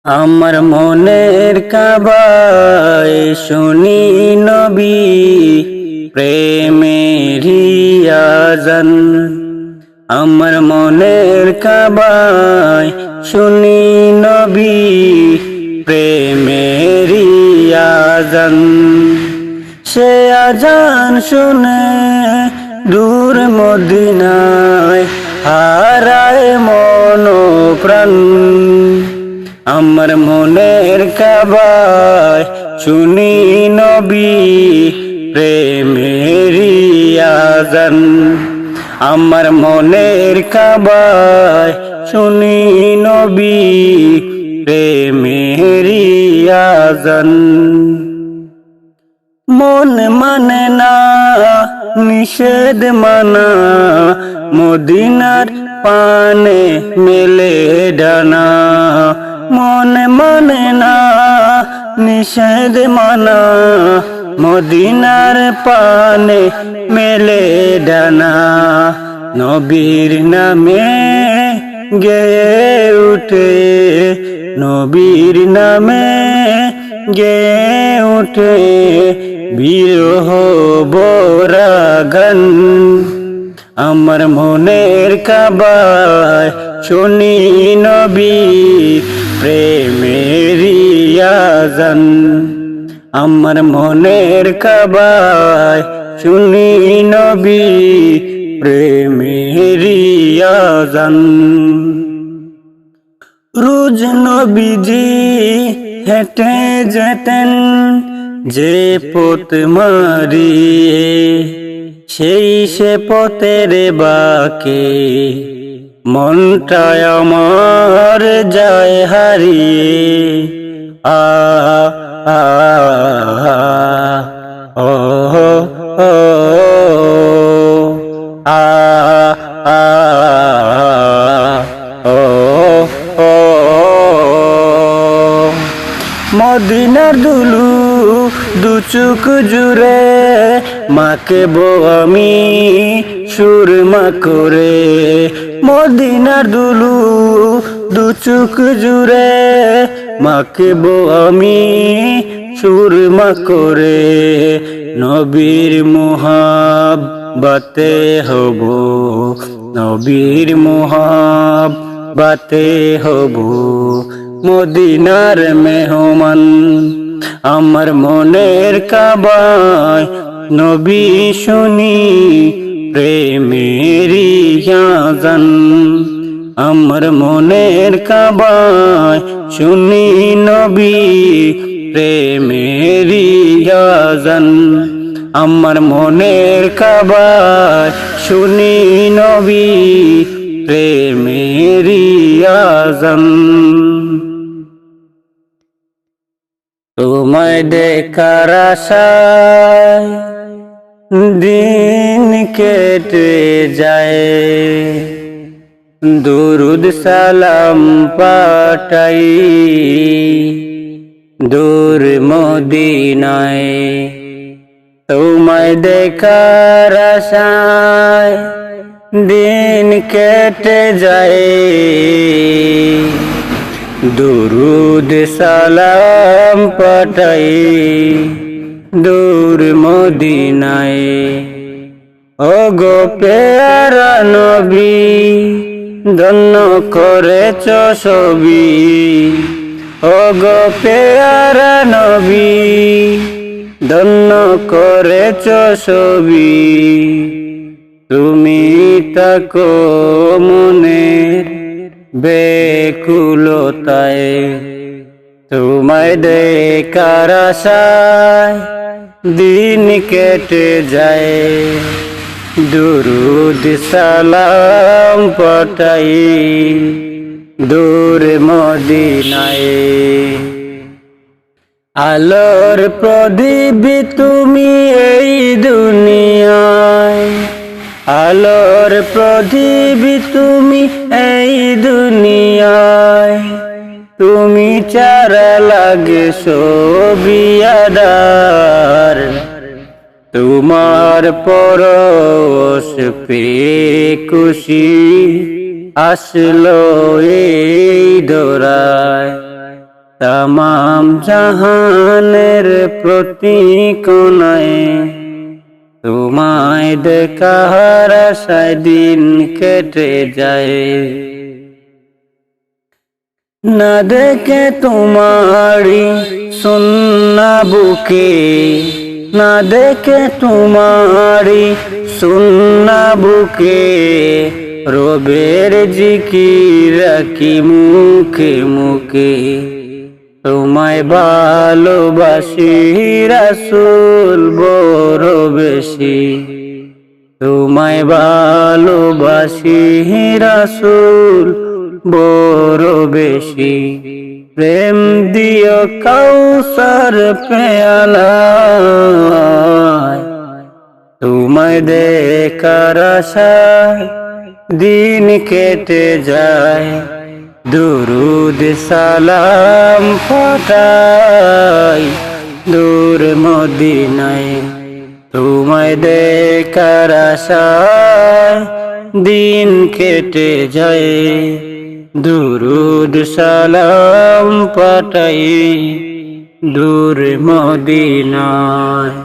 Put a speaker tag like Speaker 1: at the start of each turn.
Speaker 1: আমার মনের কাবায় শুনি নবী প্রেমেরি আযান। আমার মনের কাবায় শুনি নবী প্রেমেরি আযান। সে আযান শুনে দূর মদিনায় হারায় মন প্রাণ। আমার মনের কাবায় শুনি নবী প্রেমেরি আযান। আমার মনের কাবায় শুনি নবী প্রেমেরি আযান। মন মানে না নিষেধ মানা, মদিনার পানে মেলে ডানা। মন মানে না নিষেধ মানা, মদিনার পানে মেলে ডানা। নবীর নামে গেয়ে উঠে, নবীর নামে গেয়ে উঠে বিরহ ভরা গান। আমার মনের কাবায় শুনি নবী প্রেমেরি আযান। আমার মনের কাবায় শুনি নবী প্রেমেরি আযান। রোজ নবীজি হেঁটে যেতেন যে পথ মারিয়ে, সেই সে পথের বাঁকে মনটায় আমার যায় হারিয়ে। আ আ ও ও আ আ ও ও মদিনার দুলু দু চোখ জুড়ে মাখবো আমি সুরমা করে। মদিনার দুলু দু চোখ জুড়ে মাখবো আমি সুরমা করে। নবীর মুহাব্বতে হব, নবীর মুহাব্বতে হব মদিনার মেহমান। আমার মনের কাবায় নবী শুনি প্রেমেরি আযান। আমার মনের কাবায় শুনি নবী প্রেমেরি আযান। আমার মনের কাবায় শুনি নবী প্রেমেরি আযান। তোমায় দেখার আশায় দিন কেটে যায়, দুরুদ সালাম পাঠাই দূর মদিনায়। তোমায় দেখার আশায় দিন কেটে যায়, দুরুদ সালাম পাঠাই দূর মদিনায়। ও গো পেয়ারা নবী ধন্য করেছ ছবি, ও গো পেয়ারা নবী ধন্য করেছ ছবি। তুমি তাকো মনের বেকুলতায়, তোমায় দেখার আশায় দিন কেটে যায়, দুরুদ সালাম পাঠাই দূর মদিনায়। আলোর প্রদীপ তুমি এই দুনিয়ায়, আলোর প্রদীপ তুমি এই দুনিয়ায়। তুমি চারা লাগে সবিয়াদার, তোমার পরশ পেয়ে খুশি আসলো এই দোরায়। তামাম জাহানের প্রতি কোনায় তোমায় দেখার আশায় দিন কেটে যায়। না দেখে তোমারি সুন্না বুকে, না দেখে তোমারি সুন্না বুকে, রবের জিকির রাখি মুখে মুখে। তোমায় ভালোবাসি রাসূল বড় বেশি, তোমায় ভালোবাসি রাসূল বড় বেশি। প্রেম দিও কাউসার পেয়ালায়, তোমায় দেখার আশায় দিন কেটে যায়। দুরুদ সালাম পাঠাই দূর মদিনায়, তোমায় দেখার আশায় দিন কেটে যায়। দুরুদ সালাম পাঠাই দূর মদিনায়।